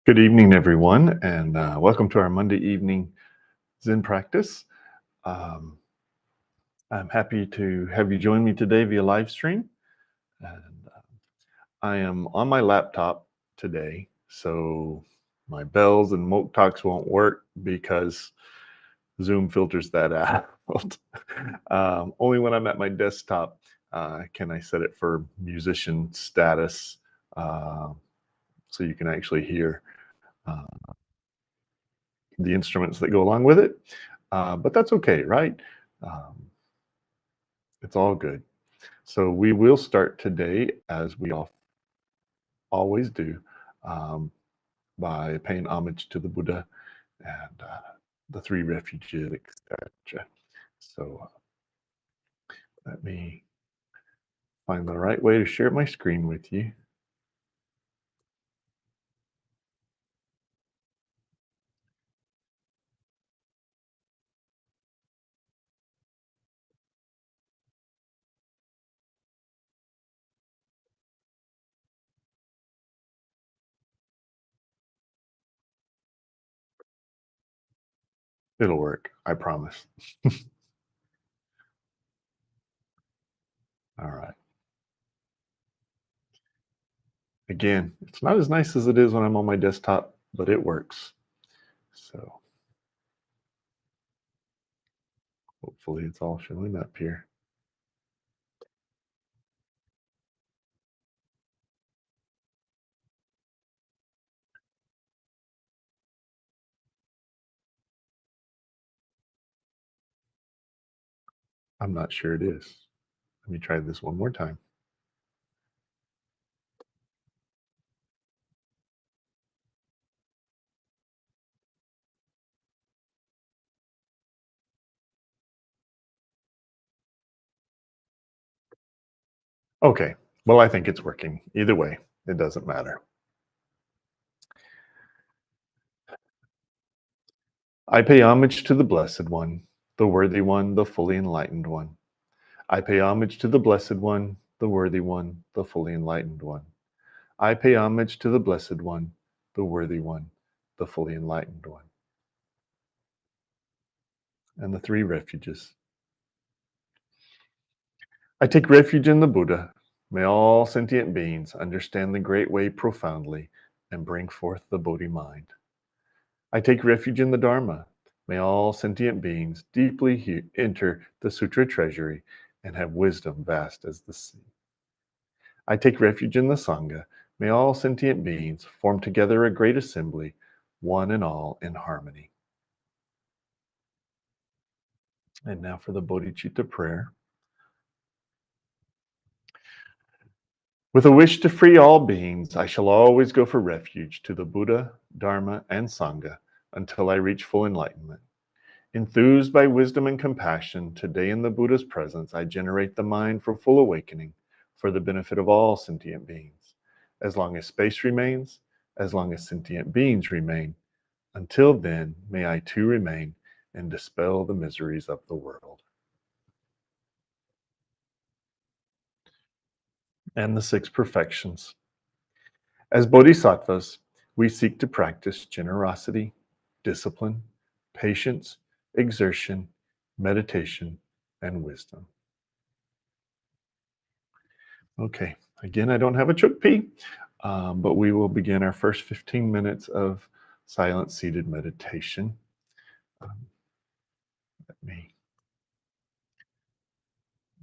Good evening, everyone, and welcome to our Monday evening Zen practice. Um, I'm happy to have you join me today via live stream. And I am on my laptop today, so my bells and moke talks won't work because Zoom filters that out. Only when I'm at my desktop can I set it for musician status uh, so you can actually hear. Uh, the instruments that go along with it. But that's okay, right? Um, it's all good. So we will start today, as we always do, um, by paying homage to the Buddha and the three refuges, etc. So let me find the right way to share my screen with you. It'll work, I promise. All right. Again, it's not as nice as it is when I'm on my desktop, but it works. So hopefully it's all showing up here. I'm not sure it is. Let me try this one more time. Okay. Well, I think it's working. Either way, it doesn't matter. I pay homage to the Blessed One, the Worthy One, the Fully Enlightened One. I pay homage to the Blessed One, the Worthy One, the Fully Enlightened One. I pay homage to the Blessed One, the Worthy One, the Fully Enlightened One. And the three refuges. I take refuge in the Buddha. May all sentient beings understand the Great Way profoundly and bring forth the Bodhi mind. I take refuge in the Dharma. May all sentient beings deeply enter the Sutra treasury and have wisdom vast as the sea. I take refuge in the Sangha. May all sentient beings form together a great assembly, one and all in harmony. And now for the Bodhicitta prayer. With a wish to free all beings, I shall always go for refuge to the Buddha, Dharma, and Sangha until I reach full enlightenment. Enthused by wisdom and compassion, today in the Buddha's presence, I generate the mind for full awakening for the benefit of all sentient beings. As long as space remains, as long as sentient beings remain, until then, may I too remain and dispel the miseries of the world. And the six perfections. As bodhisattvas, we seek to practice generosity, discipline, patience, exertion, meditation, and wisdom. Okay, again, I don't have a chukpi, but we will begin our first 15 minutes of silent seated meditation. Um, Let me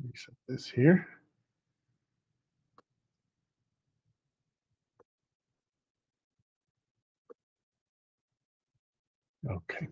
reset this here. Okay.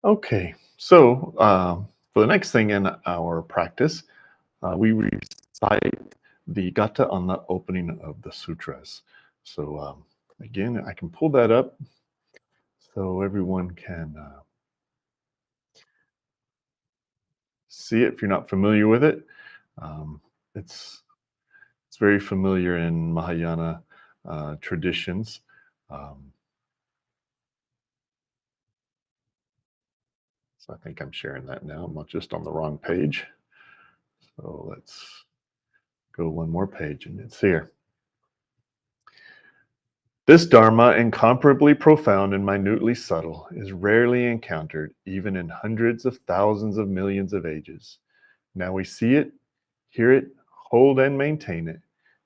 Okay, so for the next thing in our practice, we recite the gata on the opening of the sutras. So again, I can pull that up so everyone can see it if you're not familiar with it. Um, it's it's very familiar in Mahayana traditions. Um, so I think I'm sharing that now. I'm not just on the wrong page. So let's go one more page and it's here. This Dharma, incomparably profound and minutely subtle, is rarely encountered even in hundreds of thousands of millions of ages. Now we see it, hear it, hold and maintain it.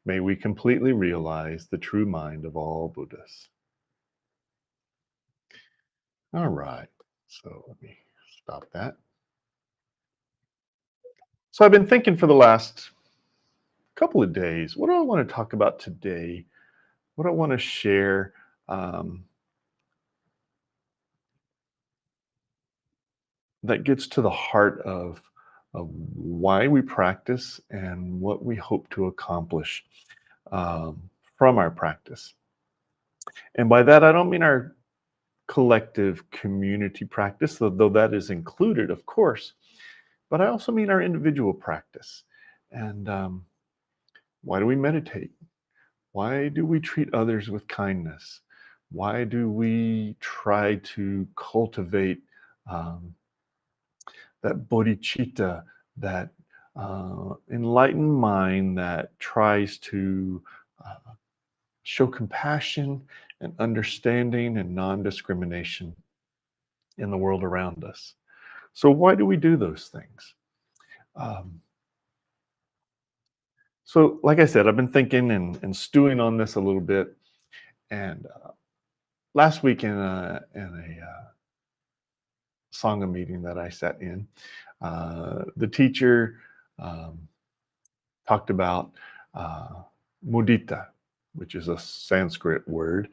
May we completely realize the true mind of all Buddhas. All right, so let me stop that. So I've been thinking for the last couple of days, what do I want to talk about today? What do I want to share? Um, that gets to the heart of why we practice and what we hope to accomplish um, from our practice. And by that, I don't mean our collective community practice, though that is included, of course, but I also mean our individual practice. And why do we meditate? Why do we treat others with kindness? Why do we try to cultivate um, that bodhicitta, that enlightened mind that tries to show compassion and understanding and non discrimination in the world around us? So, why do we do those things? Um, so, like I said, I've been thinking and stewing on this a little bit. And last week in a Sangha meeting that I sat in, the teacher um, talked about uh, mudita, which is a Sanskrit word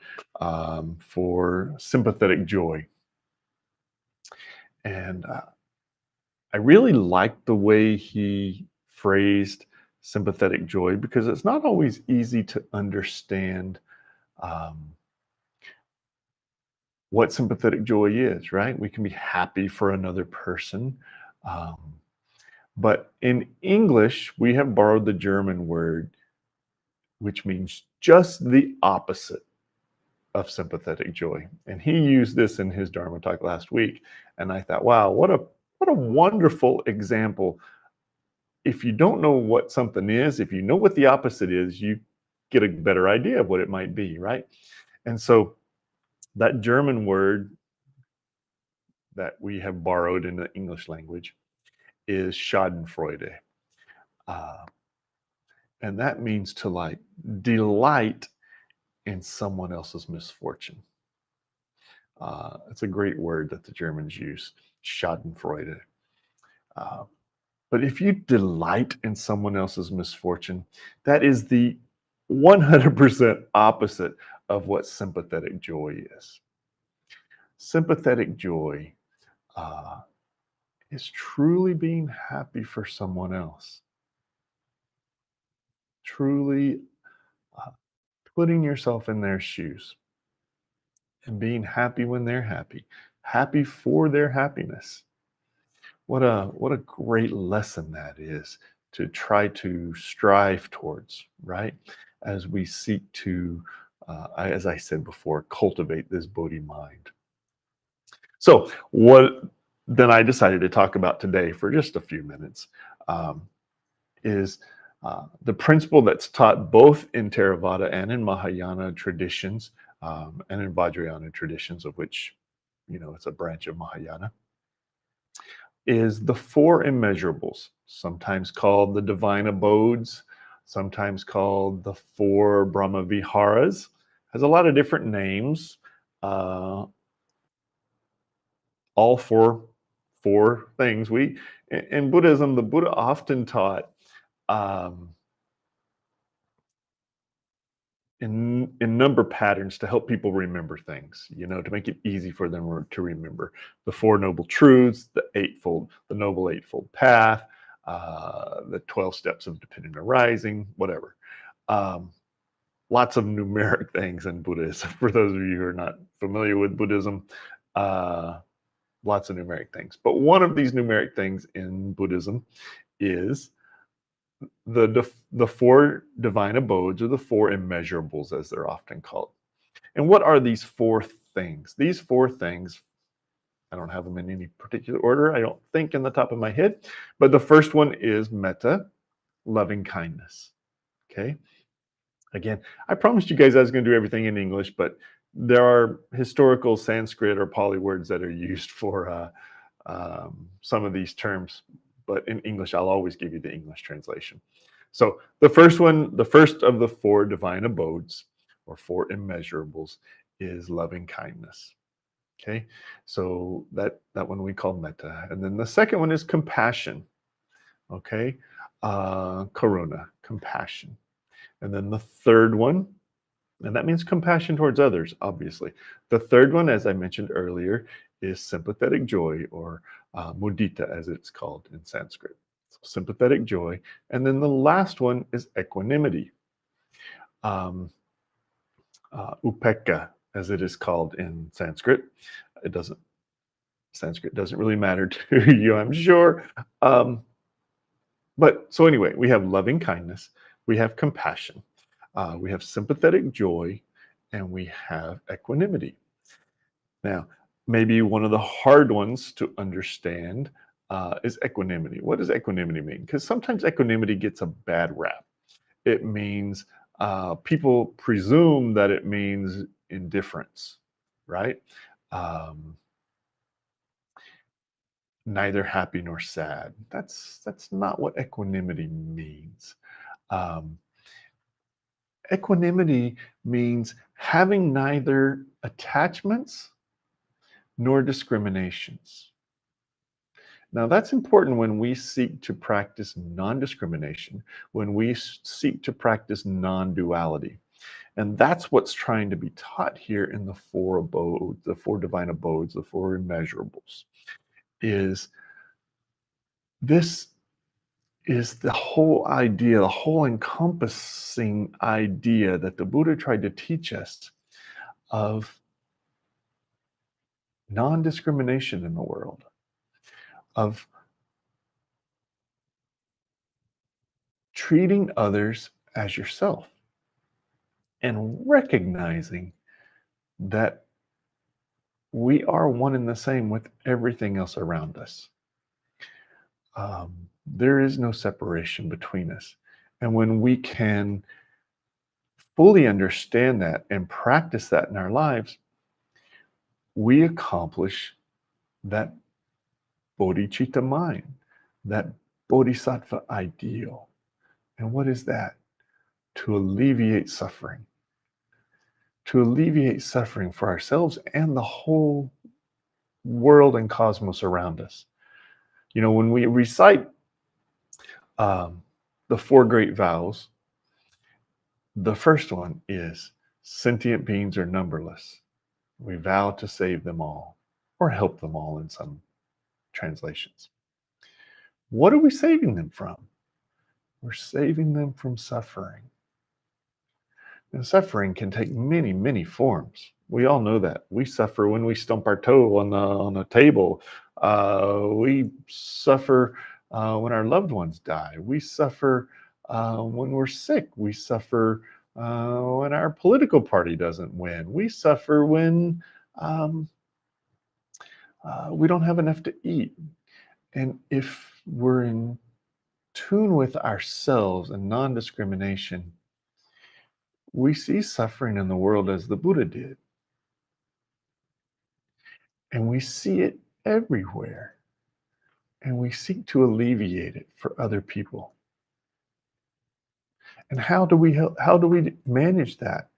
for sympathetic joy. And I really liked the way he phrased sympathetic joy because it's not always easy to understand um, what sympathetic joy is, right? We can be happy for another person. Um, but in English, we have borrowed the German word, which means just the opposite of sympathetic joy. And he used this in his Dharma talk last week. And I thought, wow, what a wonderful example. If you don't know what something is, if you know what the opposite is, you get a better idea of what it might be, right? And so that German word that we have borrowed in the English language is Schadenfreude. Uh, and that means to like delight in someone else's misfortune. It's a great word that the Germans use, Schadenfreude. Uh, but if you delight in someone else's misfortune, that is the 100% opposite of what sympathetic joy is. Sympathetic joy uh, is truly being happy for someone else, truly uh, putting yourself in their shoes and being happy when they're happy, happy for their happiness. What a great lesson that is to try to strive towards, right? As we seek to, as I said before, cultivate this Bodhi mind. So, what then I decided to talk about today for just a few minutes um, is the principle that's taught both in Theravada and in Mahayana traditions, and in Vajrayana traditions, of which it's a branch of Mahayana, is the four immeasurables, sometimes called the divine abodes, sometimes called the four Brahma Viharas. Has a lot of different names, uh, all for four things. In Buddhism, the Buddha often taught um, in number patterns to help people remember things, to make it easy for them to remember. The Four Noble Truths, the Noble Eightfold Path, the 12 Steps of Dependent Arising, whatever. Um, Lots of numeric things in Buddhism. For those of you who are not familiar with Buddhism, uh, lots of numeric things. But one of these numeric things in Buddhism is the four divine abodes, or the four immeasurables, as they're often called. And what are these four things? These four things, I don't have them in any particular order, I don't think, in the top of my head. But the first one is metta, loving kindness. Okay. Again, I promised you guys I was going to do everything in English, but there are historical Sanskrit or Pali words that are used for some of these terms. But in English, I'll always give you the English translation. So the first of the four divine abodes, or four immeasurables, is loving kindness. Okay, so that one we call metta, and then the second one is compassion. Okay, karuna, compassion, and then the third one, and that means compassion towards others, obviously. The third one, as I mentioned earlier, is sympathetic joy, or mudita, as it's called in Sanskrit. So sympathetic joy, and then the last one is equanimity. Um, Upekkha, as it is called in Sanskrit. It doesn't Sanskrit doesn't really matter to you, I'm sure. But so anyway, we have loving kindness, we have compassion, we have sympathetic joy, and we have equanimity. Now, maybe one of the hard ones to understand is equanimity. What does equanimity mean? Because sometimes equanimity gets a bad rap. It means people presume that it means indifference, right? Um, Neither happy nor sad. That's not what equanimity means. Um, Equanimity means having neither attachments nor discriminations. Now, that's important when we seek to practice non discrimination, when we seek to practice non duality. And that's what's trying to be taught here in the four abodes, the four divine abodes, the four immeasurables, is this is the whole idea, the whole encompassing idea that the Buddha tried to teach us of non discrimination in the world, of treating others as yourself, and recognizing that we are one and the same with everything else around us. There is no separation between us. And when we can fully understand that and practice that in our lives, we accomplish that bodhicitta mind, that bodhisattva ideal. And what is that? To alleviate suffering. To alleviate suffering for ourselves and the whole world and cosmos around us. When we recite the four great vows, the first one is sentient beings are numberless. We vow to save them all, or help them all in some translations. What are we saving them from? We're saving them from suffering. And suffering can take many, many forms. We all know that. We suffer when we stump our toe on a table. We suffer when our loved ones die. We suffer when we're sick. We suffer when our political party doesn't win. We suffer when we don't have enough to eat. And if we're in tune with ourselves and non-discrimination, we see suffering in the world as the Buddha did. And we see it everywhere. And we seek to alleviate it for other people. And how do we manage that?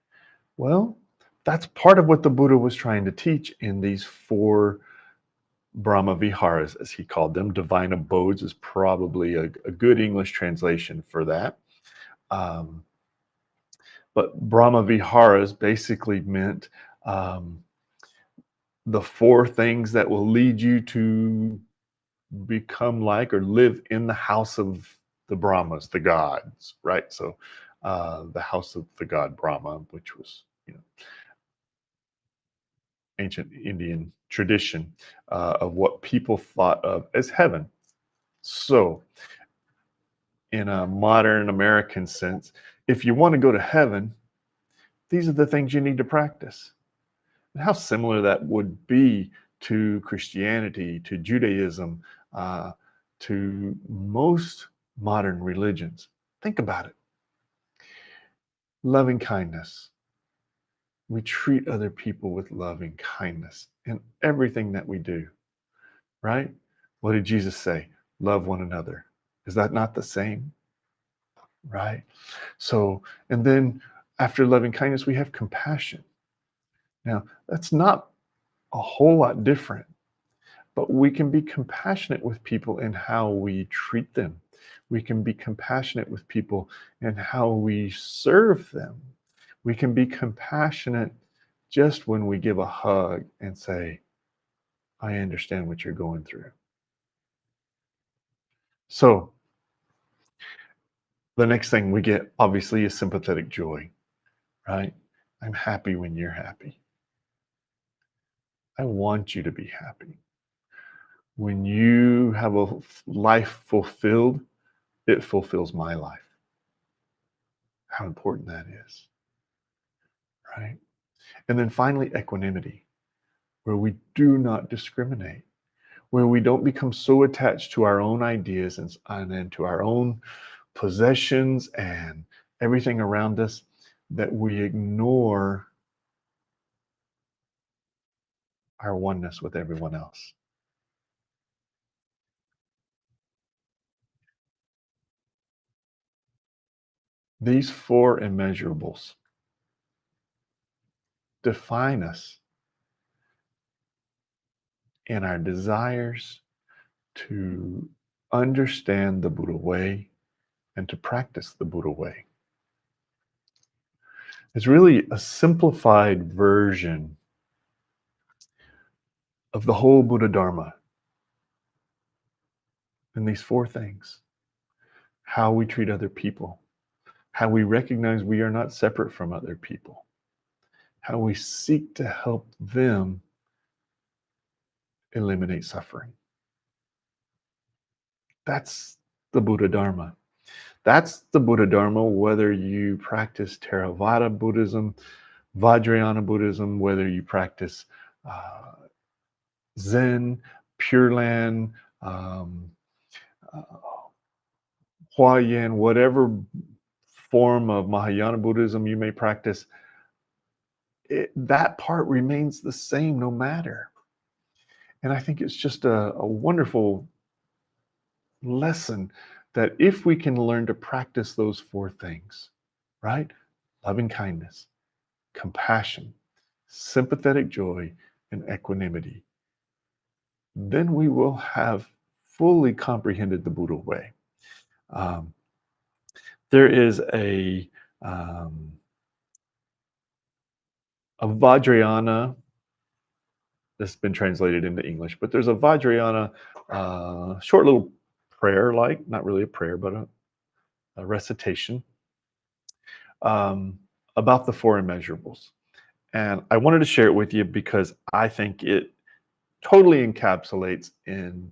Well, that's part of what the Buddha was trying to teach in these four Brahma Viharas, as he called them. Divine abodes is probably a good English translation for that. But Brahma Viharas basically meant um, the four things that will lead you to become like or live in the house of the Brahmas, the gods, right? So the house of the god Brahma, which was, ancient Indian tradition of what people thought of as heaven. So, in a modern American sense, if you want to go to heaven, these are the things you need to practice. And how similar that would be to Christianity, to Judaism, uh, to most modern religions. Think about it. Loving kindness. We treat other people with loving kindness in everything that we do, right? What did Jesus say? Love one another. Is that not the same? Right? So, and then after loving kindness, we have compassion. Now, that's not a whole lot different, but we can be compassionate with people in how we treat them. We can be compassionate with people in how we serve them. We can be compassionate just when we give a hug and say, I understand what you're going through. So, the next thing we get obviously is sympathetic joy, right? I'm happy when you're happy. I want you to be happy. When you have a life fulfilled, it fulfills my life. How important that is, right? And then finally, equanimity, where we do not discriminate, where we don't become so attached to our own ideas and then to our own possessions and everything around us that we ignore our oneness with everyone else. These four immeasurables define us in our desires to understand the Buddha way and to practice the Buddha way. It's really a simplified version of the whole Buddha Dharma in these four things: how we treat other people, how we recognize we are not separate from other people, how we seek to help them eliminate suffering. That's the Buddha Dharma. That's the Buddha Dharma, whether you practice Theravada Buddhism, Vajrayana Buddhism, whether you practice uh, Zen, Pure Land, um, uh, Huayan, whatever form of Mahayana Buddhism you may practice, that part remains the same no matter. And I think it's just a wonderful lesson that if we can learn to practice those four things, right? Loving kindness, compassion, sympathetic joy, and equanimity, then we will have fully comprehended the Buddha way. Um, there is um, a Vajrayana that's been translated into English, but there's a Vajrayana short little prayer, like not really a prayer, but a recitation um, about the four immeasurables. And I wanted to share it with you because I think it totally encapsulates in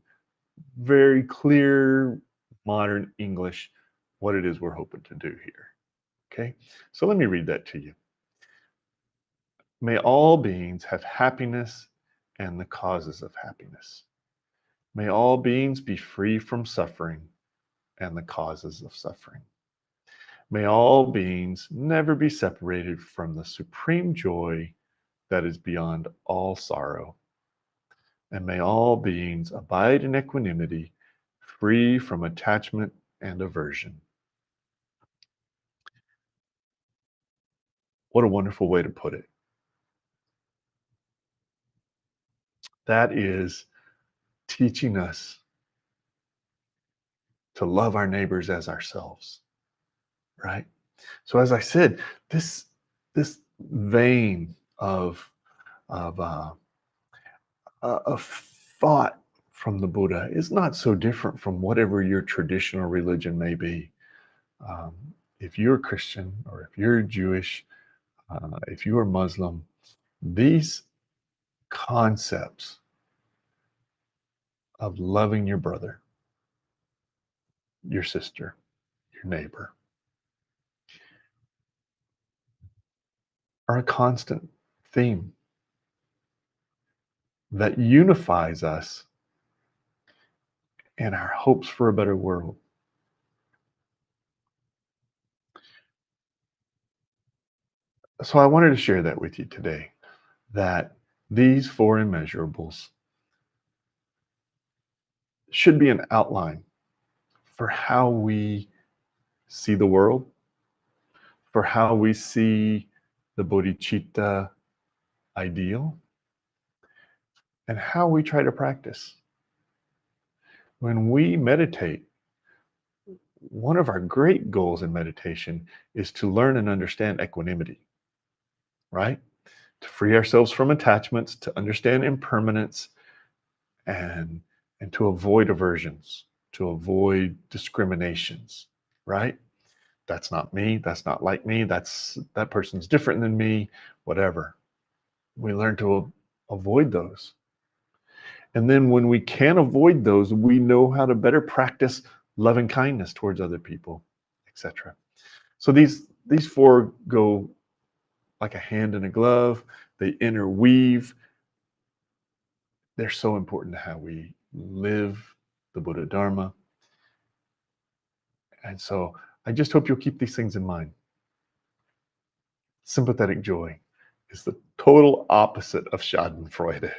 very clear modern English what it is we're hoping to do here. Okay, so let me read that to you. May all beings have happiness and the causes of happiness. May all beings be free from suffering and the causes of suffering. May all beings never be separated from the supreme joy that is beyond all sorrow. And may all beings abide in equanimity, free from attachment and aversion. What a wonderful way to put it. That is teaching us to love our neighbors as ourselves, right? So as I said, this this vein of thought from the Buddha is not so different from whatever your traditional religion may be. Um, if you're Christian or if you're Jewish, if you are Muslim, these concepts of loving your brother, your sister, your neighbor are a constant theme that unifies us in our hopes for a better world. So I wanted to share that with you today, that these four immeasurables should be an outline for how we see the world, for how we see the bodhicitta ideal, and how we try to practice. When we meditate, one of our great goals in meditation is to learn and understand equanimity, right? To free ourselves from attachments, to understand impermanence, and to avoid aversions, to avoid discriminations, right? That's not me, that's not like me, that person's different than me, whatever. We learn to avoid those. And then when we can avoid those, we know how to better practice loving kindness towards other people, etc. So these four go like a hand in a glove. They interweave. They're so important to how we live the Buddha Dharma. And so I just hope you'll keep these things in mind. Sympathetic joy is the total opposite of Schadenfreude.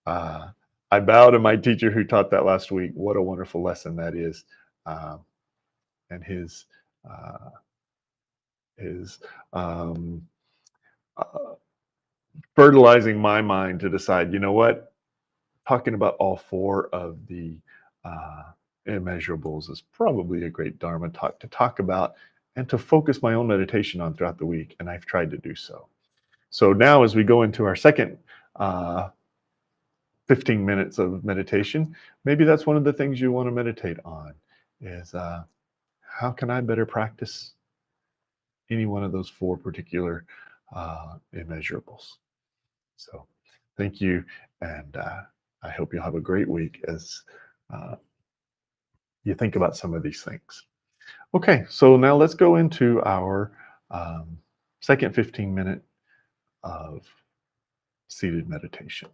Uh, I bow to my teacher who taught that last week. What a wonderful lesson that is. Um, and uh, his um, uh, fertilizing my mind to decide, you know what, talking about all four of the uh, immeasurables is probably a great Dharma talk to talk about and to focus my own meditation on throughout the week. And I've tried to do so. So now, as we go into our second uh, 15 minutes of meditation, maybe that's one of the things you want to meditate on is how can I better practice any one of those four particular immeasurables? So thank you. And I hope you'll have a great week as uh, you think about some of these things. Okay, so now let's go into our um, second 15-minute of seated meditation.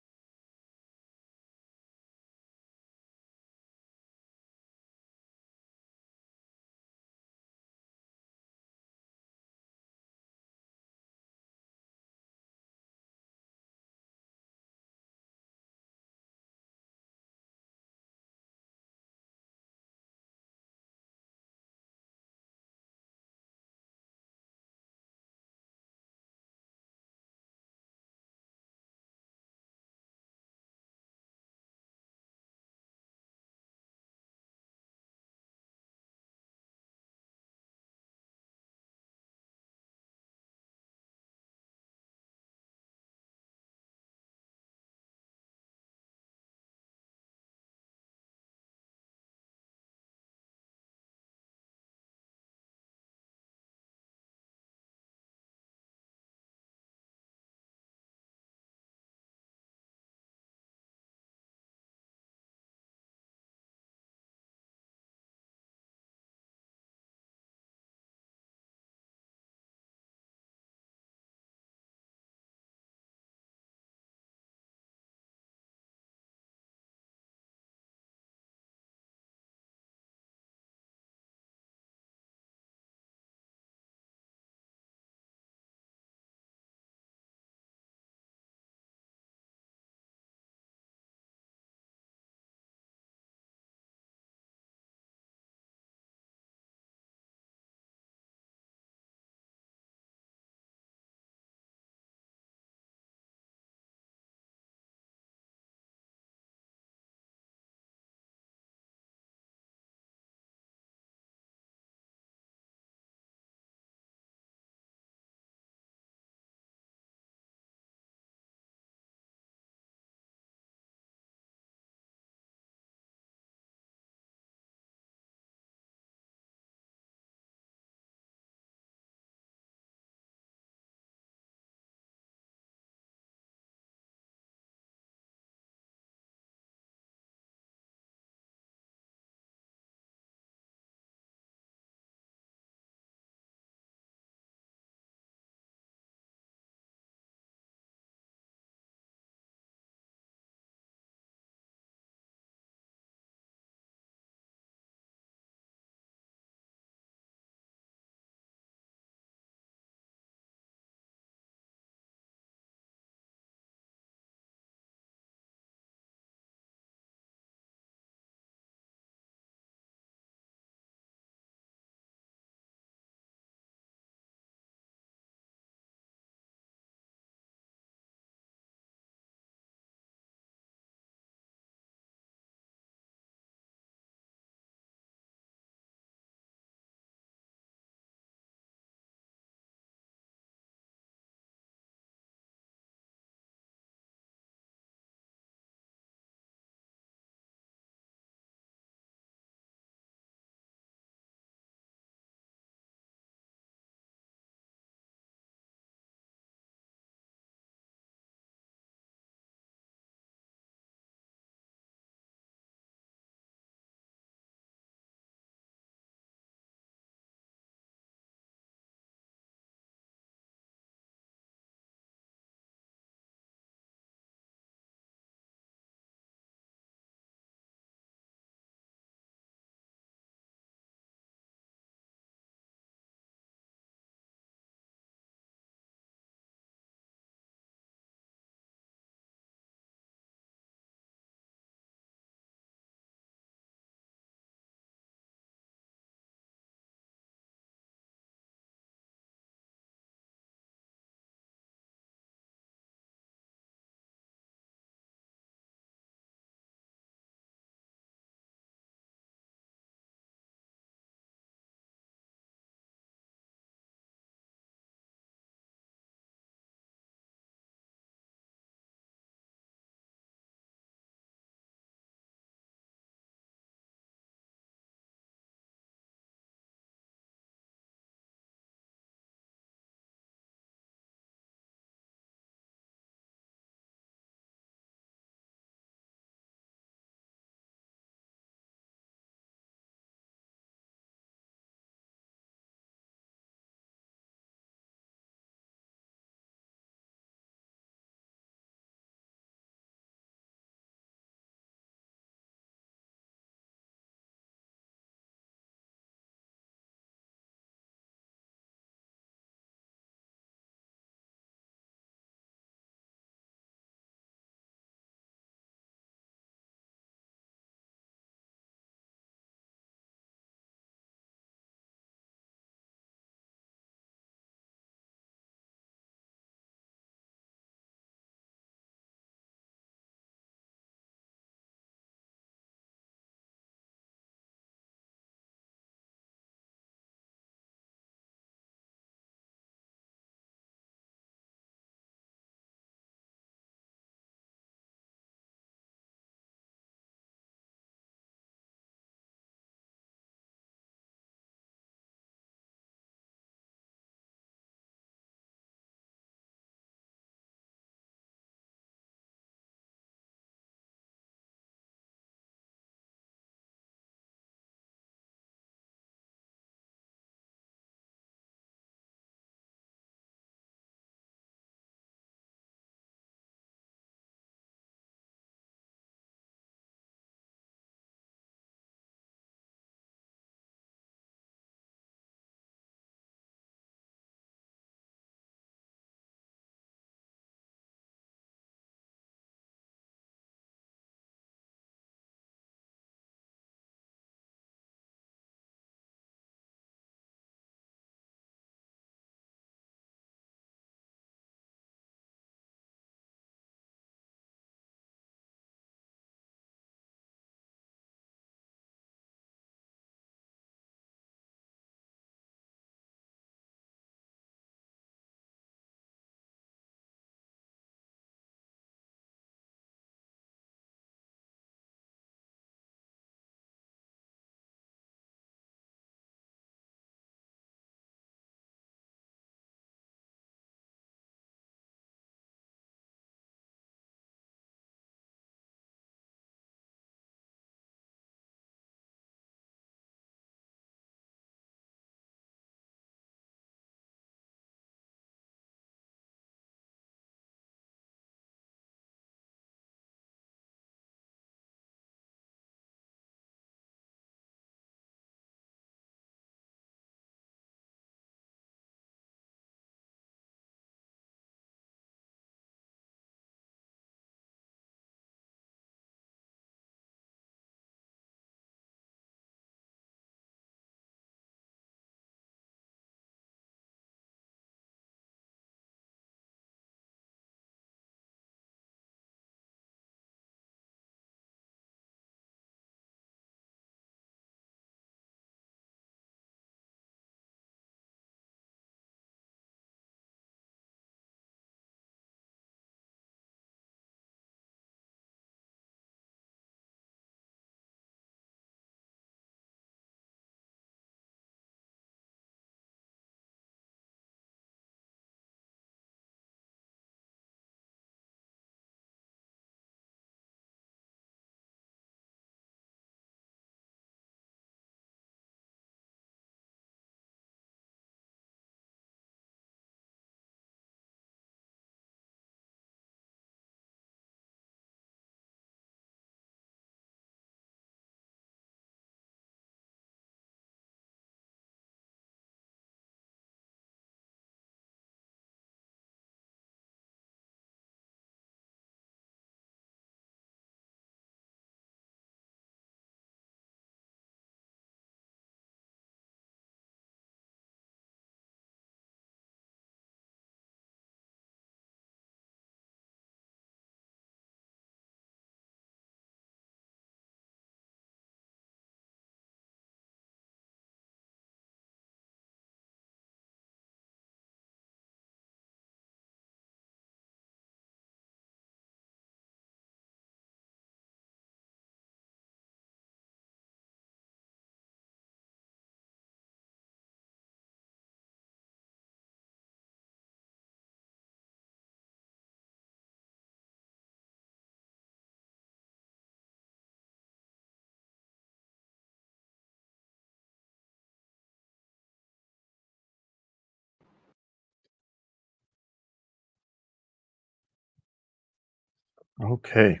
Okay.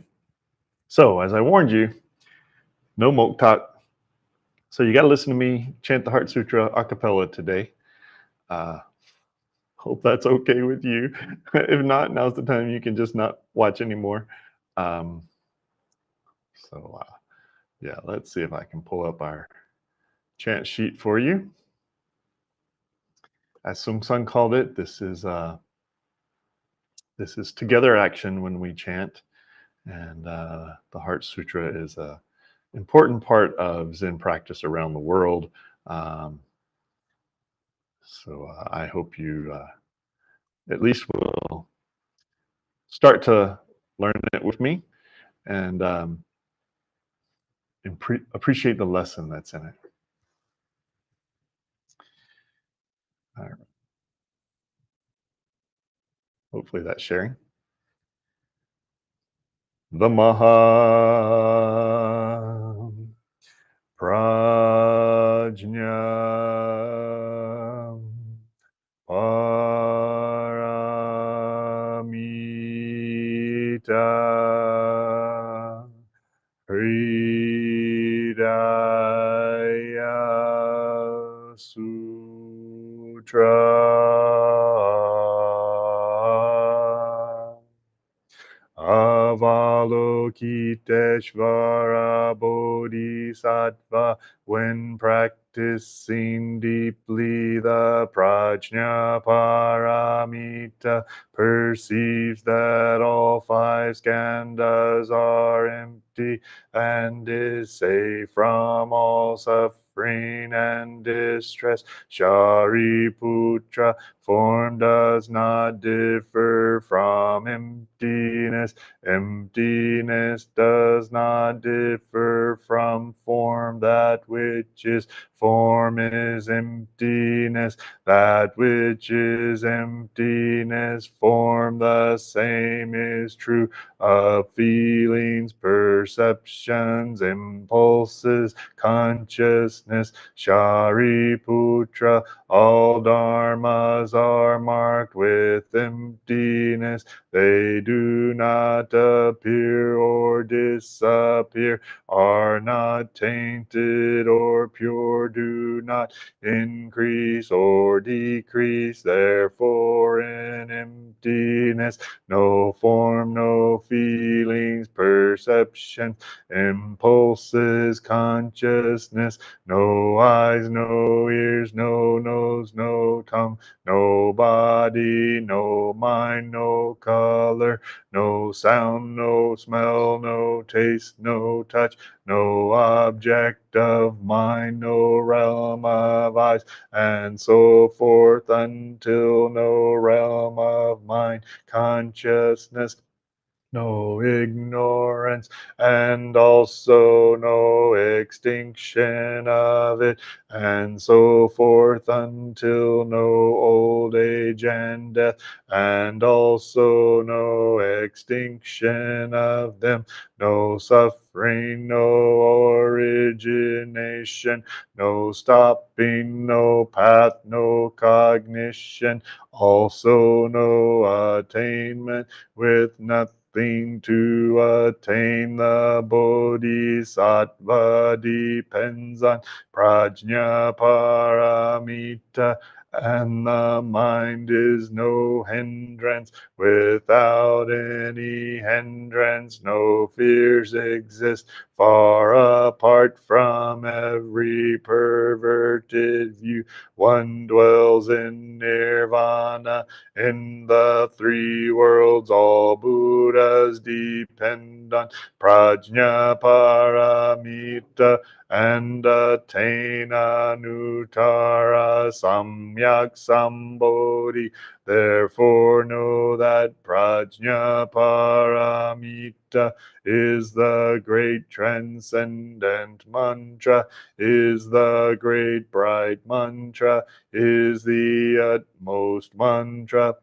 So, as I warned you, no moke talk. So, you got to listen to me chant the Heart Sutra a cappella today. Uh, hope that's okay with you. If not, now's the time you can just not watch anymore. Um, so, yeah, let's see if I can pull up our chant sheet for you. As Sung Sun called it, this is together action when we chant, and the Heart Sutra is a important part of Zen practice around the world. Um, so I hope you at least will start to learn it with me and appreciate the lesson that's in it. All right. Hopefully that's sharing. The Maha Prajna Paramita Hridaya Sutra Avalokiteshvara Bodhisattva, when practicing deeply the prajna paramita, perceives that all five skandhas are empty and is safe from all suffering and distress. Shariputra, form does not differ from emptiness. Emptiness does not differ from form. That which is form is emptiness. That which is emptiness, form. The same is true of feelings, perceptions, impulses, consciousness. Shariputra, all dharmas are marked with emptiness. They do not appear or disappear, are not tainted or pure, do not increase or decrease. Therefore, in emptiness, no form, no feelings, perception, impulses, consciousness, no eyes, no ears, no nose, no tongue, no body, no mind, no color, no sound, no smell, no taste, no touch, no object of mind, no realm of eyes, and so forth until no realm of mind, consciousness, no ignorance, and also no extinction of it, and so forth until no old age and death, and also no extinction of them, no suffering, no origination, no stopping, no path, no cognition, also no attainment, with nothing to attain. The bodhisattva depends on prajna paramita, and the mind is no hindrance. Without any hindrance, no fears exist. Far apart from every perverted view, one dwells in nirvana. In the three worlds, all Buddhas depend on prajna paramita and attain anuttara samyak sambodhi. Therefore know that prajna paramita is the great transcendent mantra, is the great bright mantra, is the utmost mantra,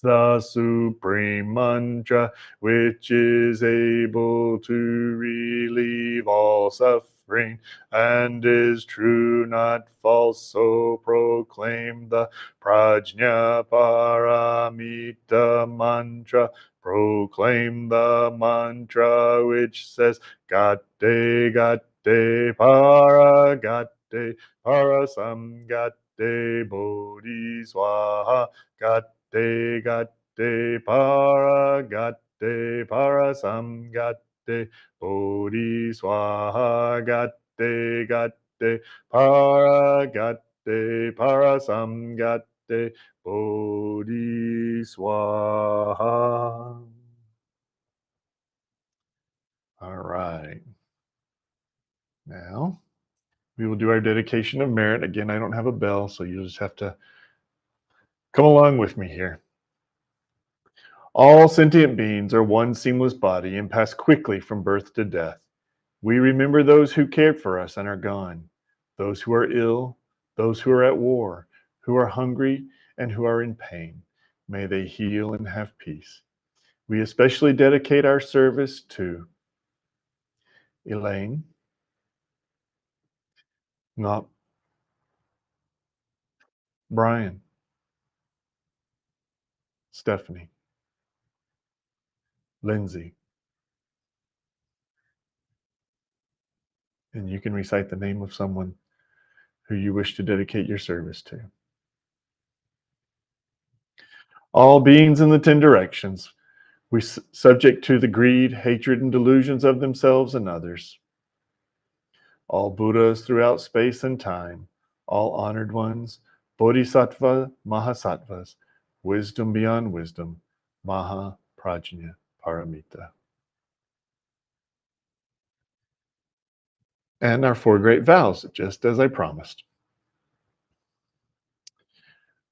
the supreme mantra, which is able to relieve all suffering and is true, not false. So proclaim the prajna paramita mantra. proclaim the mantra which says Gatte Gatte Para Gatte Para Samgatte Bodhi Swaha Gatte Gatte Para Gatte Para Samgatte Bodhi Swaha Gatte Gatte Para Gatte Para Samgatte Bodhi Swaha. All right. Now we will do our dedication of merit. Again, I don't have a bell, so you'll just have to come along with me here. All sentient beings are one seamless body and pass quickly from birth to death. We remember those who cared for us and are gone, those who are ill, those who are at war, who are hungry, and who are in pain. May they heal and have peace. We especially dedicate our service to Elaine, not Brian, Stephanie, Lindsay, and you can recite the name of someone who you wish to dedicate your service to. All beings in the 10 directions, we subject to the greed, hatred, and delusions of themselves and others. All Buddhas throughout space and time, all honored ones, Bodhisattva, Mahasattvas, wisdom beyond wisdom, Maha Prajna Paramita. And our 4 great vows, just as I promised.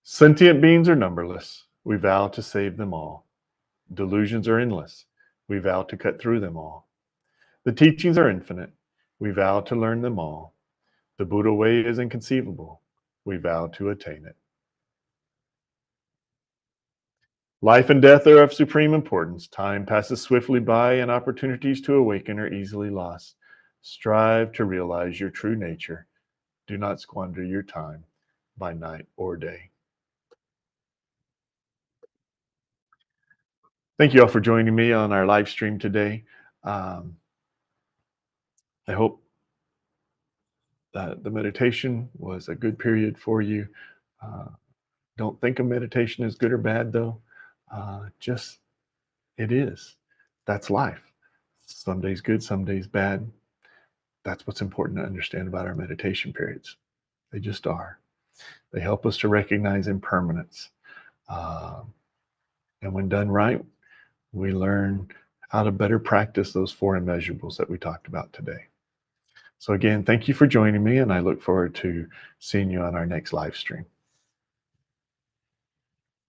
Sentient beings are numberless. We vow to save them all. Delusions are endless. We vow to cut through them all. The teachings are infinite. We vow to learn them all. The Buddha way is inconceivable. We vow to attain it. Life and death are of supreme importance. Time passes swiftly by, and opportunities to awaken are easily lost. Strive to realize your true nature. Do not squander your time by night or day. Thank you all for joining me on our live stream today. Um, I hope that the meditation was a good period for you. Uh, don't think of meditation as good or bad, though. Just it is. That's life. Some days good, some days bad. That's what's important to understand about our meditation periods. They just are. They help us to recognize impermanence. Um, and when done right, we learn how to better practice those 4 immeasurables that we talked about today. So again, thank you for joining me, and I look forward to seeing you on our next live stream.